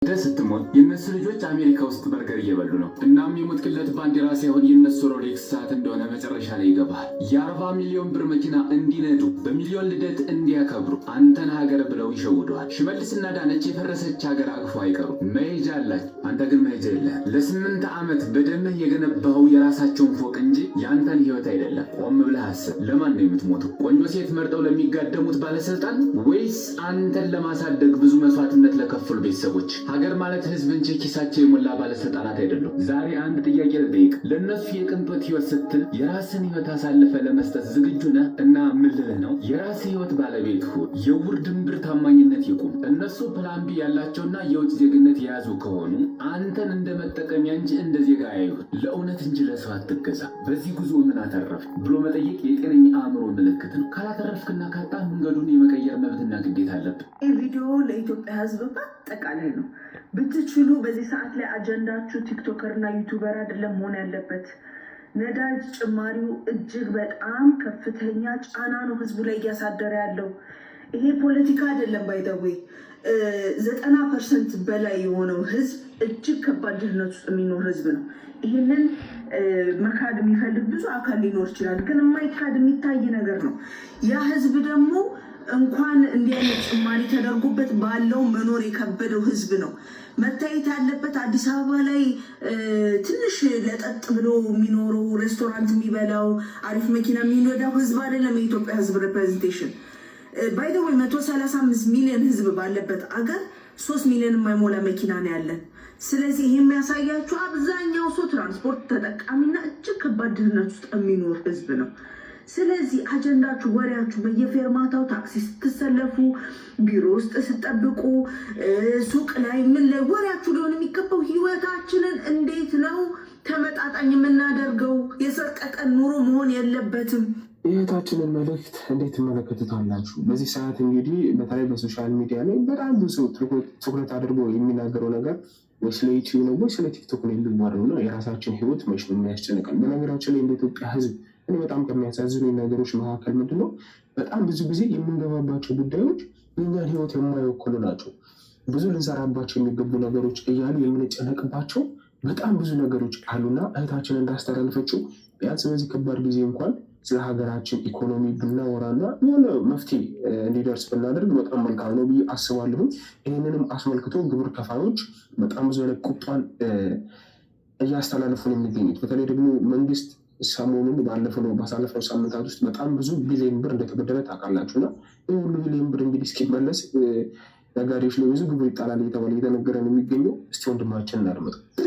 ስትሞት የነሱ ልጆች አሜሪካ ውስጥ በርገር እየበሉ ነው። እናም የሞትክለት ባንዲራ ሳይሆን የነሱ ሮሌክስ ሰዓት እንደሆነ መጨረሻ ላይ ይገባል። የ40 ሚሊዮን ብር መኪና እንዲነዱ በሚሊዮን ልደት እንዲያከብሩ አንተን ሀገር ብለው ይሸውደዋል። ሽመልስና ዳነች የፈረሰች ሀገር አቅፎ አይቀሩ። መሄጃ አላቸው፣ አንተ ግን መሄጃ የለህም። ለ8 ዓመት በደምህ የገነባኸው የራሳቸውን ፎቅ እንጂ የአንተን ህይወት አይደለም። ቆም ብለህ አስብ። ለማን ነው የምትሞተው? ቆንጆ ሴት መርጠው ለሚጋደሙት ባለስልጣን ወይስ አንተን ለማሳደግ ብዙ መስዋዕትነት ለከፈሉ ቤተሰቦች? ሀገር ማለት ህዝብ እንጂ ኪሳቸው የሞላ ባለስልጣናት አይደሉም። ዛሬ አንድ ጥያቄ ልጠይቅ። ለእነሱ የቅንጦት ህይወት ስትል የራስን ህይወት አሳልፈ ለመስጠት ዝግጁ ነህ? እና ምን ልልህ ነው? የራስ ህይወት ባለቤት ሁን። የውር ድንብር ታማኝነት ይቁም። እነሱ ፕላን ቢ ያላቸውና የውጭ ዜግነት የያዙ ከሆኑ አንተን እንደ መጠቀሚያ እንጂ እንደ ዜጋ ያዩት። ለእውነት እንጂ ለሰው አትገዛ። በዚህ ጉዞ ምን አተረፍ ብሎ መጠየቅ የጤነኛ አእምሮ ምልክት ነው። ካላተረፍክና ካጣ መንገዱን የመቀየር መብትና ግዴታ አለብን። ይህ ቪዲዮ ለኢትዮጵያ ህዝብ በአጠቃላይ ነው። ብትችሉ በዚህ ሰዓት ላይ አጀንዳችሁ ቲክቶከር እና ዩቱበር አይደለም መሆን ያለበት። ነዳጅ ጭማሪው እጅግ በጣም ከፍተኛ ጫና ነው ህዝቡ ላይ እያሳደረ ያለው። ይሄ ፖለቲካ አይደለም። ባይደዌ 90% በላይ የሆነው ህዝብ እጅግ ከባድ ድህነት ውስጥ የሚኖር ህዝብ ነው። ይህንን መካድ የሚፈልግ ብዙ አካል ሊኖር ይችላል፣ ግን የማይካድ የሚታይ ነገር ነው። ያ ህዝብ ደግሞ እንኳን እንዲህ አይነት ጭማሪ ተደርጎበት ባለው መኖር የከበደው ህዝብ ነው። መታየት ያለበት አዲስ አበባ ላይ ትንሽ ለጠጥ ብሎ የሚኖረው ሬስቶራንት የሚበላው አሪፍ መኪና የሚነዳው ህዝብ አይደለም። የኢትዮጵያ ህዝብ ሪፕሬዘንቴሽን ባይደወይ 135 ሚሊዮን ህዝብ ባለበት አገር 3 ሚሊዮን የማይሞላ መኪና ነው ያለን። ስለዚህ ይህ የሚያሳያችሁ አብዛኛው ሰው ትራንስፖርት ተጠቃሚና እጅግ ከባድ ድህነት ውስጥ የሚኖር ህዝብ ነው። ስለዚህ አጀንዳችሁ፣ ወሬያችሁ በየፌርማታው ታክሲ ስትሰለፉ፣ ቢሮ ውስጥ ስትጠብቁ፣ ሱቅ ላይ ምን ላይ ወሬያችሁ ሊሆን የሚገባው ህይወታችንን እንዴት ነው ተመጣጣኝ የምናደርገው? የሰቀቀን ኑሮ መሆን የለበትም። የህይወታችንን መልእክት እንዴት ትመለከቱታላችሁ? በዚህ ሰዓት እንግዲህ በተለይ በሶሻል ሚዲያ ላይ በጣም ብዙ ትኩረት አድርጎ የሚናገረው ነገር ወይ ስለ ዩቲዩብ ነው ወይ ስለ ቲክቶክ ነው የሚዋረው ነው። የራሳችን ህይወት መች ነው የሚያስጨንቀን? በነገራችን ላይ እንደ ኢትዮጵያ ህዝብ እኔ በጣም ከሚያሳዝኑ ነገሮች መካከል ምንድነው በጣም ብዙ ጊዜ የምንገባባቸው ጉዳዮች የኛን ህይወት የማይወክሉ ናቸው። ብዙ ልንሰራባቸው የሚገቡ ነገሮች እያሉ የምንጨነቅባቸው በጣም ብዙ ነገሮች አሉና እህታችን እንዳስተላልፈችው ቢያንስ በዚህ ከባድ ጊዜ እንኳን ስለ ሀገራችን ኢኮኖሚ ብናወራና የሆነ መፍትሄ እንዲደርስ ብናደርግ በጣም መልካም ነው ብዬ አስባለሁ። ይህንንም አስመልክቶ ግብር ከፋዮች በጣም ብዙ አይነት ቁጣን እያስተላለፉ ነው የሚገኙት። በተለይ ደግሞ መንግስት ሰሞኑን ባሳለፈው ሳምንታት ውስጥ በጣም ብዙ ቢሊዮን ብር እንደተበደረ ታውቃላችሁ። እና ይህ ሁሉ ቢሊዮን ብር እንግዲህ እስኪመለስ ነጋዴዎች ላይ ብዙ ግብር ይጣላል እየተባለ እየተነገረ ነው የሚገኘው። እስቲ ወንድማችን እናድምጠው።